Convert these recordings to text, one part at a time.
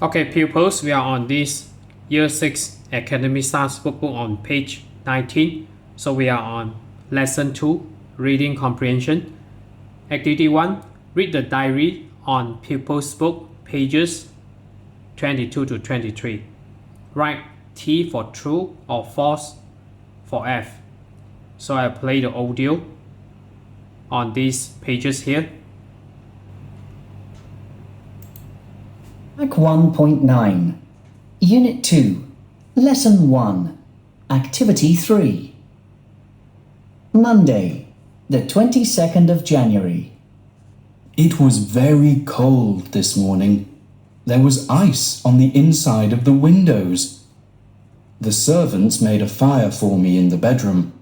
Okay, pupils, we are on this Year 6 Academy Stars Workbook on page 19. So we are on Lesson 2, Reading Comprehension. Activity 1, read the diary on pupils' book, pages 22 to 23. Write T for true or false for F. So I play the audio on these pages here. Track 1.9, Unit 2, Lesson 1, Activity 3. Monday, the 22nd of January. It was very cold this morning. There was ice on the inside of the windows. The servants made a fire for me in the bedroom.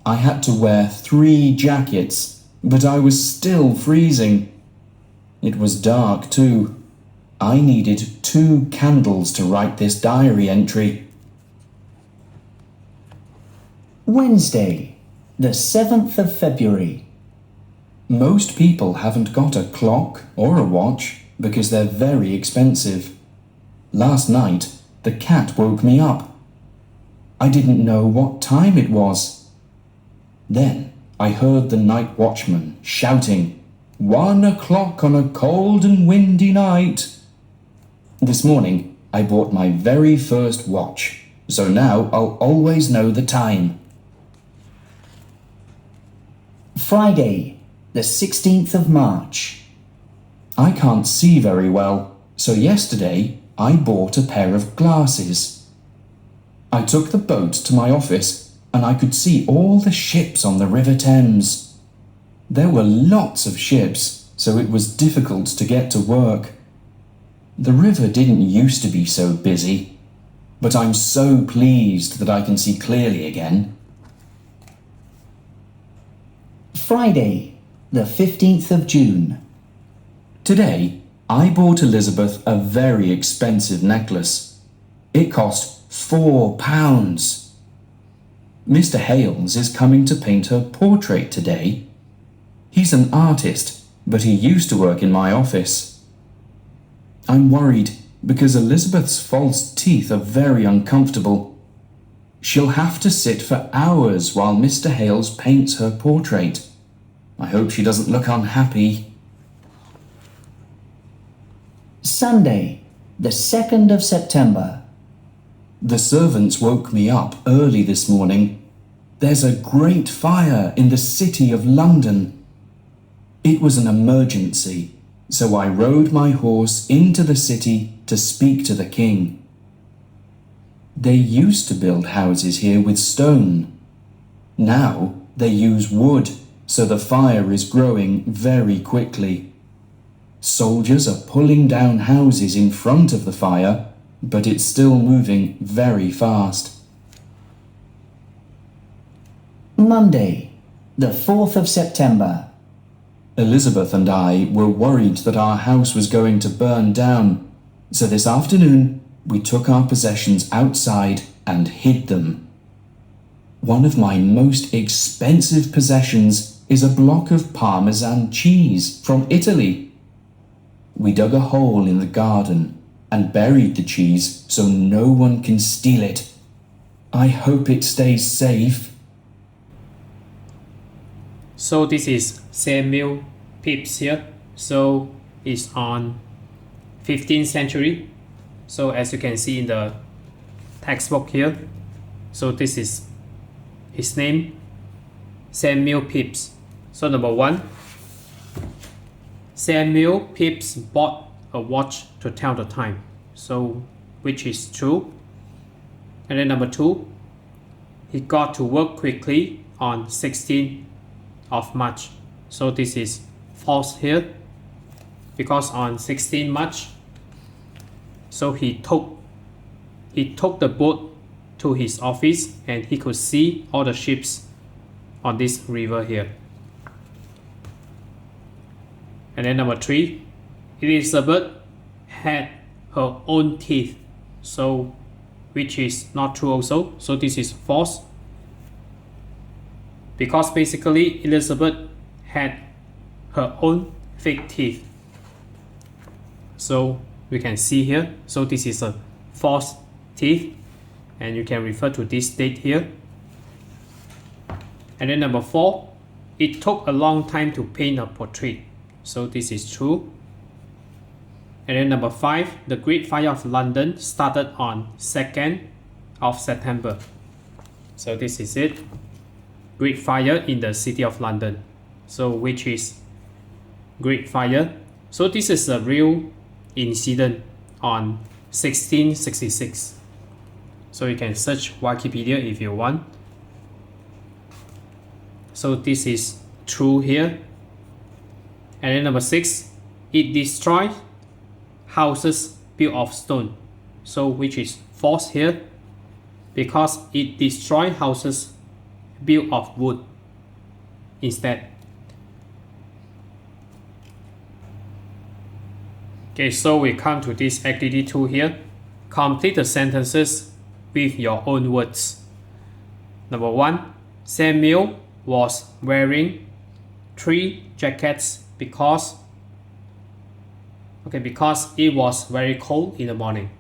I had to wear 3 jackets, but I was still freezing. It was dark too. I needed 2 candles to write this diary entry. Wednesday, the 7th of February. Most people haven't got a clock or a watch because they're very expensive. Last night, the cat woke me up. I didn't know what time it was. Then I heard the night watchman shouting, 1 o'clock on a cold and windy night. This morning, I bought my very first watch, so now I'll always know the time. Friday, the 16th of March. I can't see very well, so yesterday I bought a pair of glasses. I took the boat to my office and I could see all the ships on the River Thames. There were lots of ships, so it was difficult to get to work. The river didn't used to be so busy, but I'm so pleased that I can see clearly again. Friday, the 15th of June. Today, I bought Elisabeth a very expensive necklace. It cost £4. Mr. Hales is coming to paint her portrait today. He's an artist, but he used to work in my office. I'm worried because Elisabeth's false teeth are very uncomfortable. She'll have to sit for hours while Mr. Hales paints her portrait. I hope she doesn't look unhappy. Sunday, the 2nd of September. The servants woke me up early this morning. There's a great fire in the city of London. It was an emergency, so I rode my horse into the city to speak to the king. They used to build houses here with stone. Now they use wood, so the fire is growing very quickly. Soldiers are pulling down houses in front of the fire, but it's still moving very fast. Monday, the 4th of September. Elisabeth and I were worried that our house was going to burn down, so this afternoon we took our possessions outside and hid them. One of my most expensive possessions is a block of Parmesan cheese from Italy. We dug a hole in the garden and buried the cheese so no one can steal it. I hope it stays safe. So this is Samuel Pepys here. So it's on 15th century. So as you can see in the textbook here. So this is his name, Samuel Pepys. So number 1, Samuel Pepys bought a watch to tell the time. So which is true. And then number 2, he got to work quickly on 16th of March. So this is false here, because on 16 March, so he took the boat to his office and he could see all the ships on this river here. And then number 3, Elisabeth had her own teeth, so which is not true also. So this is false, because basically Elisabeth had her own fake teeth. So we can see here. So this is a false teeth, and you can refer to this date here. And then number 4, it took a long time to paint a portrait. So this is true. And then number 5, the Great Fire of London started on 2nd of September. So this is it. Great Fire in the city of London. So which is Great Fire? So this is a real incident on 1666. So you can search Wikipedia if you want. So this is true here. And then number 6, it destroyed houses built of stone. So which is false here, because it destroyed houses built of wood instead. Okay, so we come to this activity 2 here. Complete the sentences with your own words. Number 1, Samuel was wearing 3 jackets because it was very cold in the morning.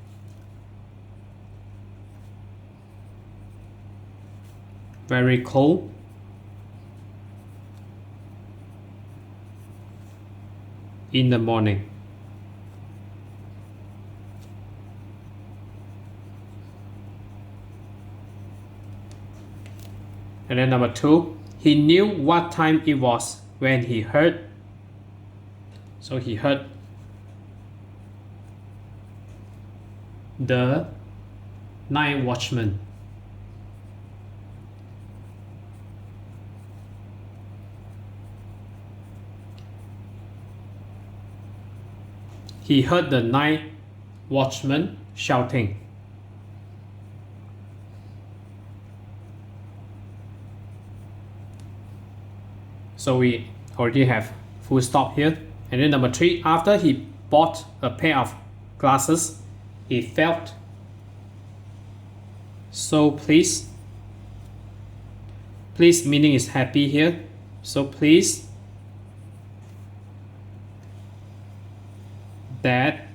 Very cold in the morning. And then number 2, he knew what time it was when he heard. So he heard the night watchman. He heard the night watchman shouting. So we already have full stop here. And then number 3, after he bought a pair of glasses, he felt so pleased. Pleased meaning is happy here. So pleased that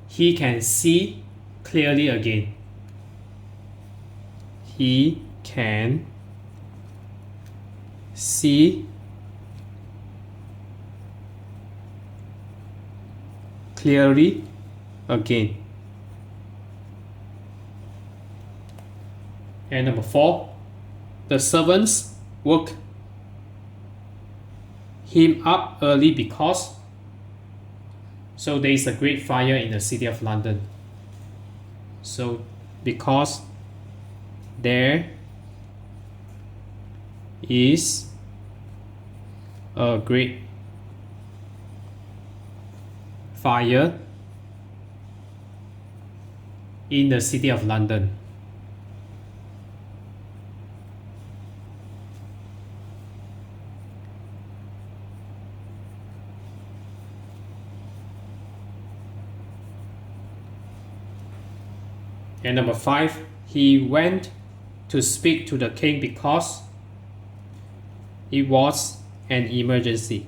he can see clearly again. He can see clearly again. And number 4, the servants woke him up early because, so there is a great fire in the city of London. So because there is a great fire in the city of London. And number 5, he went to speak to the king because it was an emergency.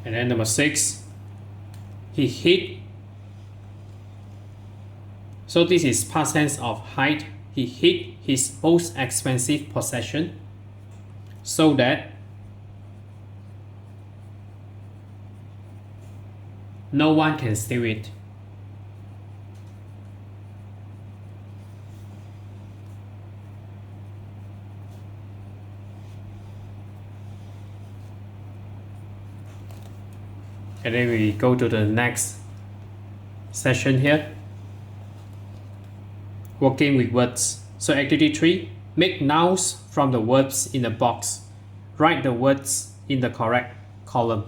And then number 6, he hid. So this is past tense of hide. He hid his most expensive possession so that no one can steal it. And then we go to the next session here. Working with words. So activity 3, make nouns from the words in the box. Write the words in the correct column.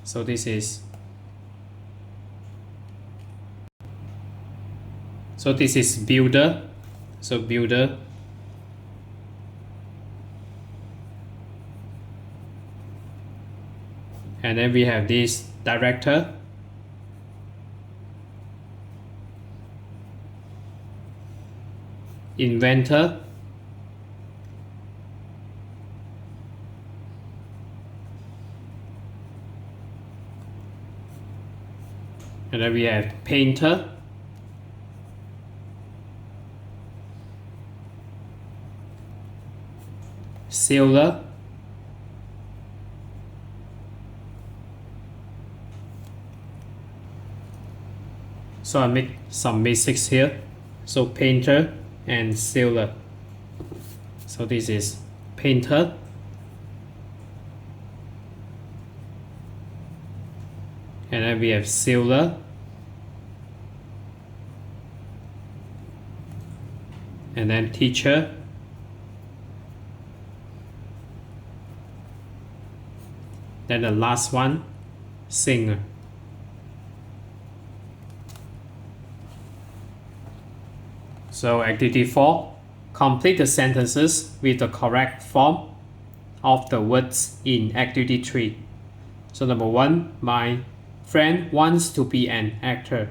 So this is builder. So builder. And then we have this director. inventor, and then we have painter, sailor, so I make some mistakes here. So painter and sailor. So this is painter, and then we have sailor, and then teacher, then the last one, singer. So activity 4, complete the sentences with the correct form of the words in activity 3. So number 1, my friend wants to be an actor.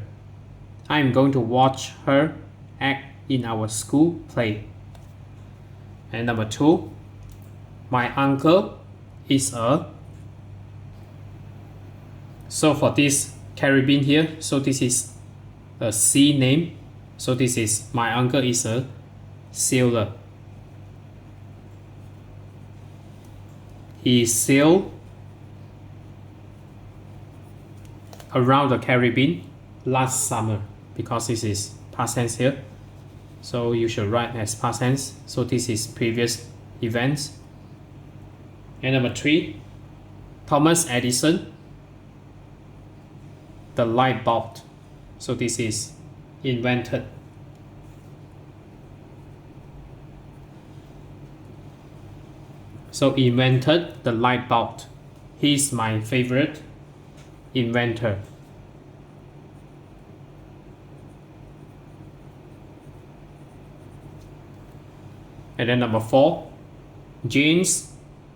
I am going to watch her act in our school play. And number 2, my uncle is a. So for this Caribbean here, so this is a sea name. So this is my uncle is a sailor. He sailed around the Caribbean last summer, because this is past tense here. So you should write as past tense. So this is previous events. And number 3, Thomas Edison, the light bulb. So this is invented. So invented the light bulb. He's my favorite inventor. And then number 4, Jane's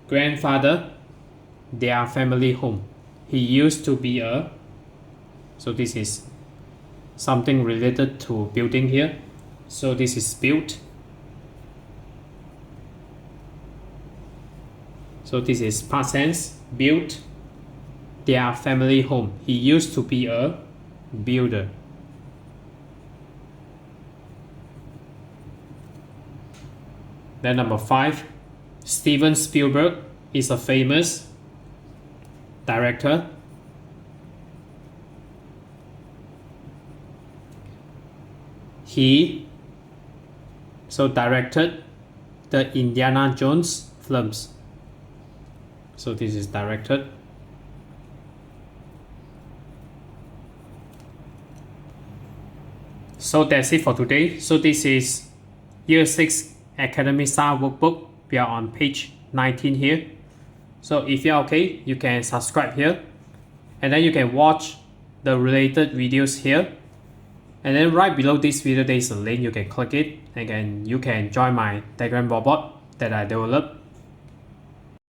grandfather, their family home. He used to be a. So this is something related to building here. So this is built. So this is past tense, built their family home. He used to be a builder. Then number 5, Steven Spielberg is a famous director. He directed the Indiana Jones films. So this is directed. So that's it for today. So this is Year 6 Academy Stars Workbook. We are on page 19 here. So if you're okay, you can subscribe here, and then you can watch the related videos here. And then right below this video, there is a link. You can click it, and you can join my Telegram robot that I developed.